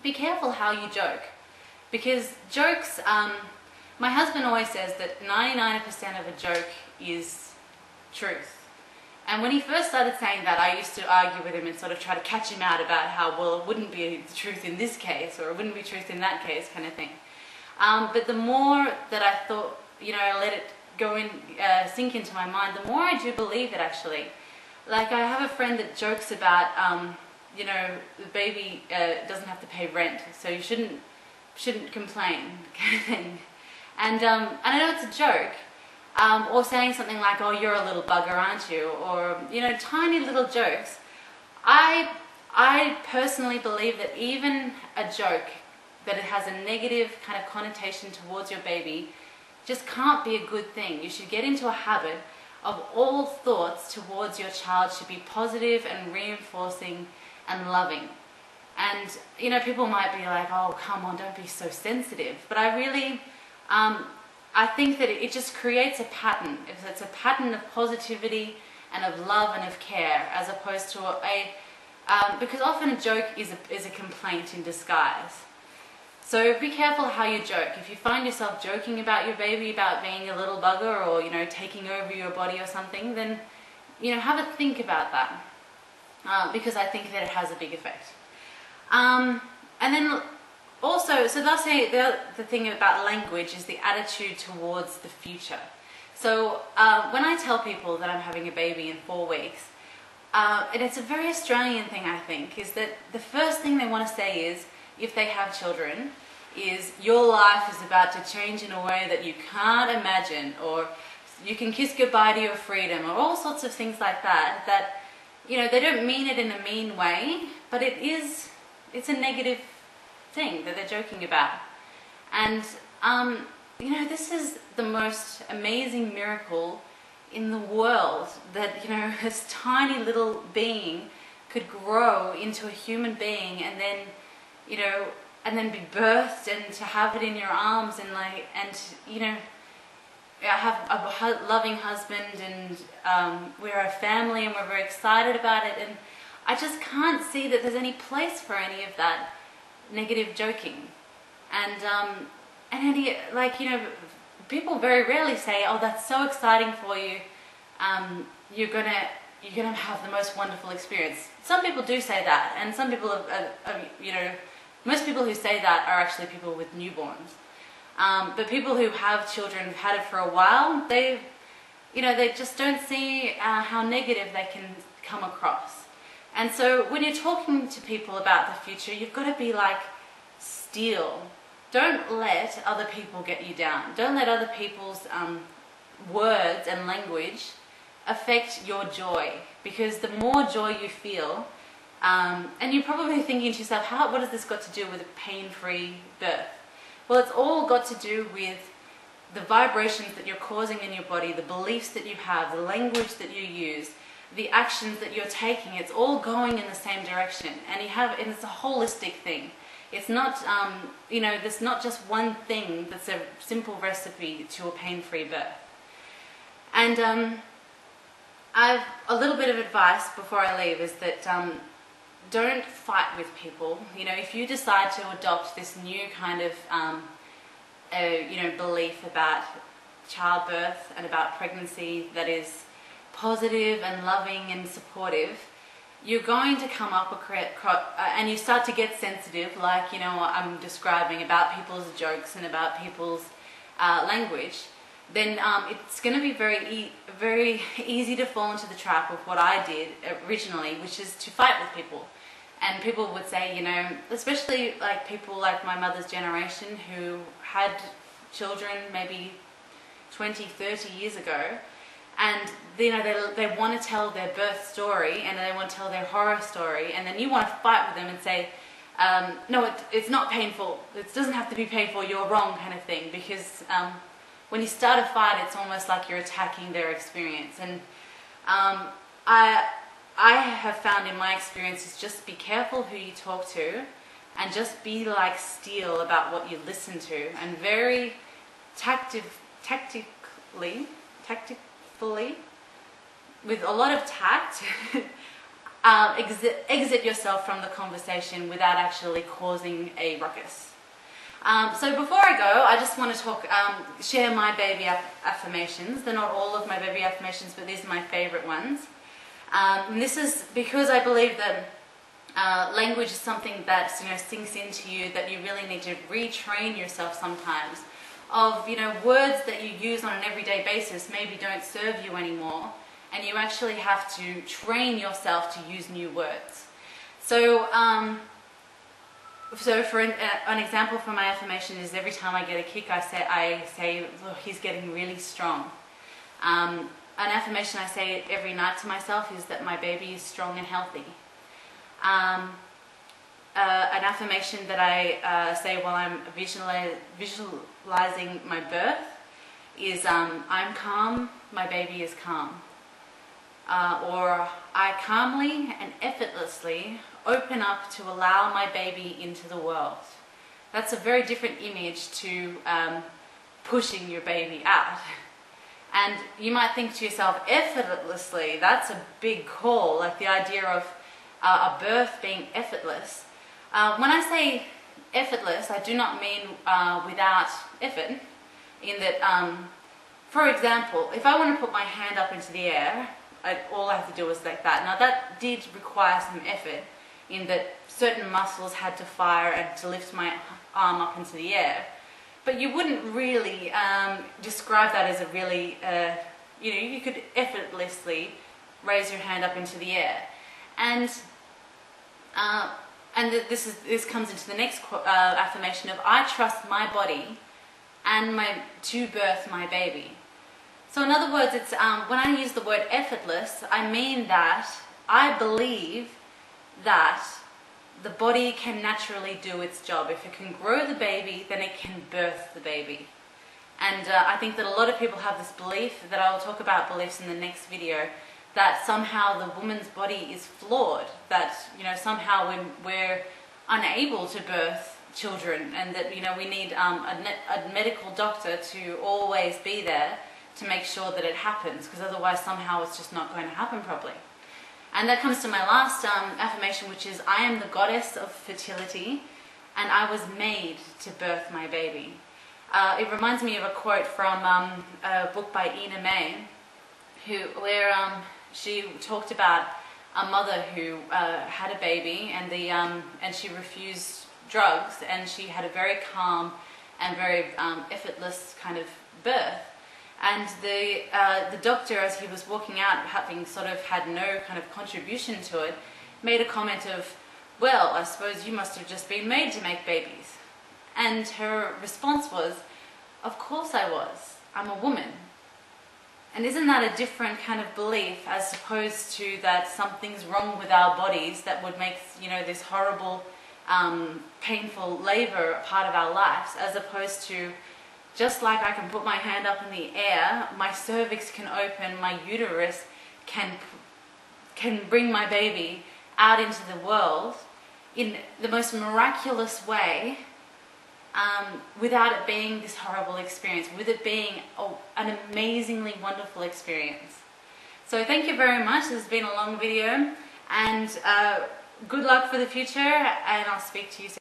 be careful how you joke, because jokes, my husband always says that 99% of a joke is truth. And when he first started saying that, I used to argue with him and sort of try to catch him out about how, well, it wouldn't be the truth in this case, or it wouldn't be truth in that case, kind of thing. But the more that I thought, I let it go in, sink into my mind, the more I do believe it, actually. Like, I have a friend that jokes about, the baby doesn't have to pay rent, so you shouldn't complain, kind of thing. And I know it's a joke, or saying something like, oh, you're a little bugger, aren't you? Or, tiny little jokes. I personally believe that even a joke that it has a negative kind of connotation towards your baby just can't be a good thing. You should get into a habit of all thoughts towards your child should be positive and reinforcing and loving. And, people might be like, oh, come on, don't be so sensitive. But I really, I think that it just creates a pattern. It's a pattern of positivity and of love and of care, as opposed to because often a joke is a complaint in disguise. So be careful how you joke. If you find yourself joking about your baby, about being a little bugger, or, taking over your body or something, then, have a think about that. Because I think that it has a big effect. And then also, so they'll say the thing about language is the attitude towards the future. So when I tell people that I'm having a baby in 4 weeks, and it's a very Australian thing, I think, is that the first thing they want to say is, if they have children, is your life is about to change in a way that you can't imagine, or you can kiss goodbye to your freedom, or all sorts of things like that, that, they don't mean it in a mean way, but it's a negative thing that they're joking about. And, this is the most amazing miracle in the world, that, this tiny little being could grow into a human being and then, and then be birthed, and to have it in your arms, and I have a loving husband, and we're a family, and we're very excited about it, and I just can't see that there's any place for any of that negative joking. And any, people very rarely say, oh, that's so exciting for you, you're gonna have the most wonderful experience. Some people do say that, and some people most people who say that are actually people with newborns. But people who have children who've had it for a while, they just don't see how negative they can come across. And so when you're talking to people about the future, you've got to be like steel. Don't let other people get you down. Don't let other people's words and language affect your joy. Because the more joy you feel, and you're probably thinking to yourself, what has this got to do with a pain-free birth? Well, it's all got to do with the vibrations that you're causing in your body, the beliefs that you have, the language that you use, the actions that you're taking. It's all going in the same direction, and it's a holistic thing. It's not, there's not just one thing that's a simple recipe to a pain-free birth. And I've a little bit of advice before I leave is that don't fight with people. If you decide to adopt this new kind of, belief about childbirth and about pregnancy that is positive and loving and supportive, you're going to come up and you start to get sensitive, like, I'm describing about people's jokes and about people's language, then it's going to be very easy to fall into the trap of what I did originally, which is to fight with people. And people would say, especially like people like my mother's generation who had children maybe 20, 30 years ago, and they want to tell their birth story, and they want to tell their horror story, and then you want to fight with them and say, no, it's not painful, it doesn't have to be painful, you're wrong, kind of thing, because when you start a fight, it's almost like you're attacking their experience. And I have found in my experiences, just be careful who you talk to, and just be like steel about what you listen to, and very tactfully, with a lot of tact, exit yourself from the conversation without actually causing a ruckus. So before I go, I just want to share my baby affirmations. They're not all of my baby affirmations, but these are my favorite ones. And this is because I believe that language is something that sinks into you, that you really need to retrain yourself sometimes. Of words that you use on an everyday basis maybe don't serve you anymore, and you actually have to train yourself to use new words. So for an example for my affirmation is every time I get a kick, I say, look, he's getting really strong. An affirmation I say every night to myself is that my baby is strong and healthy. An affirmation that I say while I'm visualizing my birth is I'm calm, my baby is calm. Or I calmly and effortlessly open up to allow my baby into the world. That's a very different image to pushing your baby out. And you might think to yourself, effortlessly, that's a big call, like the idea of a birth being effortless. When I say effortless, I do not mean without effort, in that, for example, if I want to put my hand up into the air, all I have to do is like that. Now that did require some effort, in that certain muscles had to fire and to lift my arm up into the air. But you wouldn't really describe that as a really, you could effortlessly raise your hand up into the air. And this comes into the next affirmation of I trust my body and to birth my baby. So in other words, it's when I use the word effortless, I mean that I believe that the body can naturally do its job. If it can grow the baby, then it can birth the baby. And I think that a lot of people have this belief, that I will talk about beliefs in the next video, that somehow the woman's body is flawed, that somehow we're unable to birth children, and that we need a medical doctor to always be there to make sure that it happens, because otherwise somehow it's just not going to happen properly. And that comes to my last affirmation, which is I am the goddess of fertility and I was made to birth my baby. It reminds me of a quote from a book by Ina May, where she talked about a mother who had a baby, and she refused drugs, and she had a very calm and very effortless kind of birth. And the doctor, as he was walking out, having sort of had no kind of contribution to it, made a comment of, well, I suppose you must have just been made to make babies. And her response was, of course I was. I'm a woman. And isn't that a different kind of belief, as opposed to that something's wrong with our bodies that would make this horrible, painful labor a part of our lives, as opposed to just like I can put my hand up in the air, my cervix can open, my uterus can bring my baby out into the world in the most miraculous way, without it being this horrible experience, with it being an amazingly wonderful experience. So thank you very much. This has been a long video, and good luck for the future, and I'll speak to you soon.